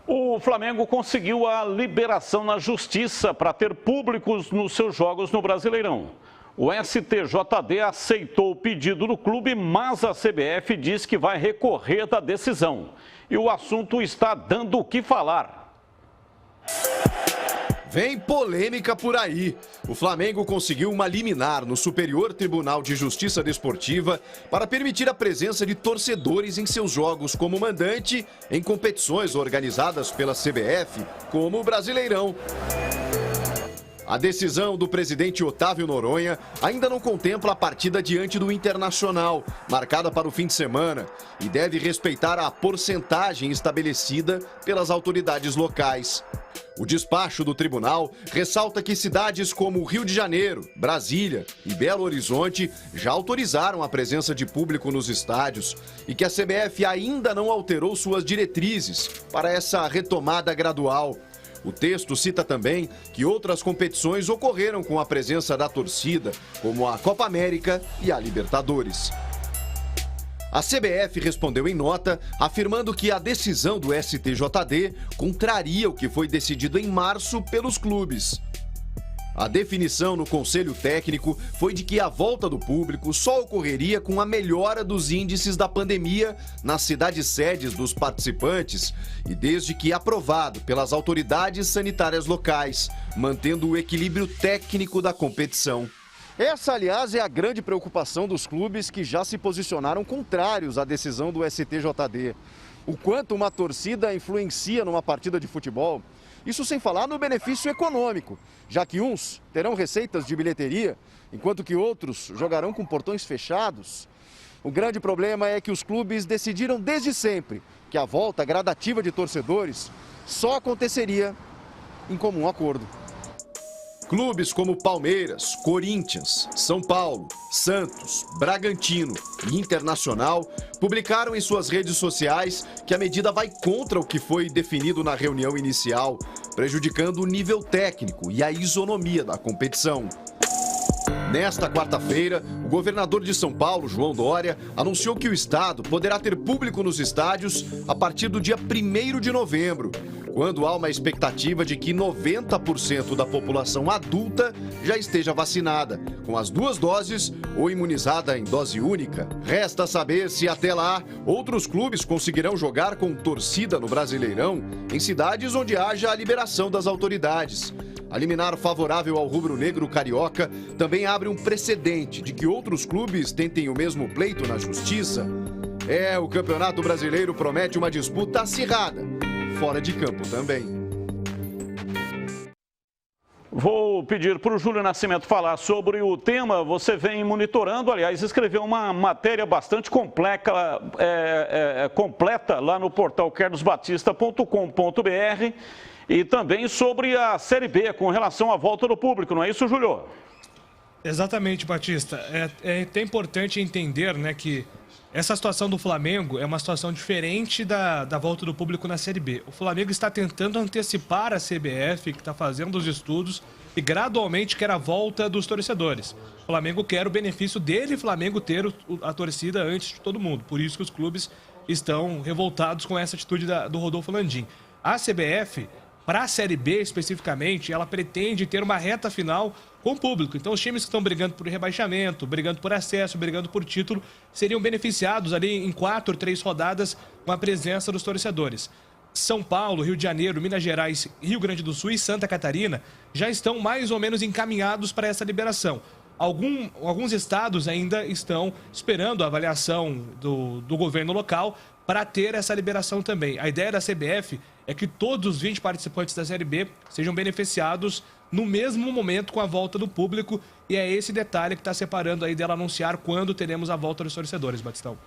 O Flamengo conseguiu a liberação na justiça para ter públicos nos seus jogos no Brasileirão. O STJD aceitou o pedido do clube, mas a CBF diz que vai recorrer da decisão. E o assunto está dando o que falar. Vem polêmica por aí. O Flamengo conseguiu uma liminar no Superior Tribunal de Justiça Desportiva para permitir a presença de torcedores em seus jogos como mandante em competições organizadas pela CBF, como o Brasileirão. A decisão do presidente Otávio Noronha ainda não contempla a partida diante do Internacional, marcada para o fim de semana, e deve respeitar a porcentagem estabelecida pelas autoridades locais. O despacho do tribunal ressalta que cidades como Rio de Janeiro, Brasília e Belo Horizonte já autorizaram a presença de público nos estádios e que a CBF ainda não alterou suas diretrizes para essa retomada gradual. O texto cita também que outras competições ocorreram com a presença da torcida, como a Copa América e a Libertadores. A CBF respondeu em nota, afirmando que a decisão do STJD contraria o que foi decidido em março pelos clubes. A definição no Conselho Técnico foi de que a volta do público só ocorreria com a melhora dos índices da pandemia nas cidades sedes dos participantes e desde que aprovado pelas autoridades sanitárias locais, mantendo o equilíbrio técnico da competição. Essa, aliás, é a grande preocupação dos clubes que já se posicionaram contrários à decisão do STJD. O quanto uma torcida influencia numa partida de futebol. Isso sem falar no benefício econômico, já que uns terão receitas de bilheteria, enquanto que outros jogarão com portões fechados. O grande problema é que os clubes decidiram desde sempre que a volta gradativa de torcedores só aconteceria em comum acordo. Clubes como Palmeiras, Corinthians, São Paulo, Santos, Bragantino e Internacional publicaram em suas redes sociais que a medida vai contra o que foi definido na reunião inicial, prejudicando o nível técnico e a isonomia da competição. Nesta quarta-feira, o governador de São Paulo, João Dória, anunciou que o estado poderá ter público nos estádios a partir do dia 1º de novembro, quando há uma expectativa de que 90% da população adulta já esteja vacinada, com as 2 doses ou imunizada em dose única. Resta saber se até lá outros clubes conseguirão jogar com torcida no Brasileirão em cidades onde haja a liberação das autoridades. A liminar favorável ao rubro-negro carioca também abre um precedente de que outros clubes tentem o mesmo pleito na justiça. O Campeonato Brasileiro promete uma disputa acirrada, fora de campo também. Vou pedir para o Júlio Nascimento falar sobre o tema. Você vem monitorando, aliás, escreveu uma matéria bastante completa lá no portal quernosbatista.com.br e também sobre a Série B, com relação à volta do público, não é isso, Júlio? Exatamente, Batista. É até importante entender, né, que essa situação do Flamengo é uma situação diferente da volta do público na Série B. O Flamengo está tentando antecipar a CBF, que está fazendo os estudos, e gradualmente quer a volta dos torcedores. O Flamengo quer o benefício dele, Flamengo ter a torcida antes de todo mundo. Por isso que os clubes estão revoltados com essa atitude do Rodolfo Landim. A CBF, para a Série B especificamente, ela pretende ter uma reta final com o público. Então os times que estão brigando por rebaixamento, brigando por acesso, brigando por título, seriam beneficiados ali em 4 ou 3 rodadas com a presença dos torcedores. São Paulo, Rio de Janeiro, Minas Gerais, Rio Grande do Sul e Santa Catarina já estão mais ou menos encaminhados para essa liberação. Alguns estados ainda estão esperando a avaliação do governo local para ter essa liberação também. A ideia da CBF é que todos os 20 participantes da Série B sejam beneficiados no mesmo momento com a volta do público, e é esse detalhe que está separando aí dela anunciar quando teremos a volta dos torcedores, Batistão.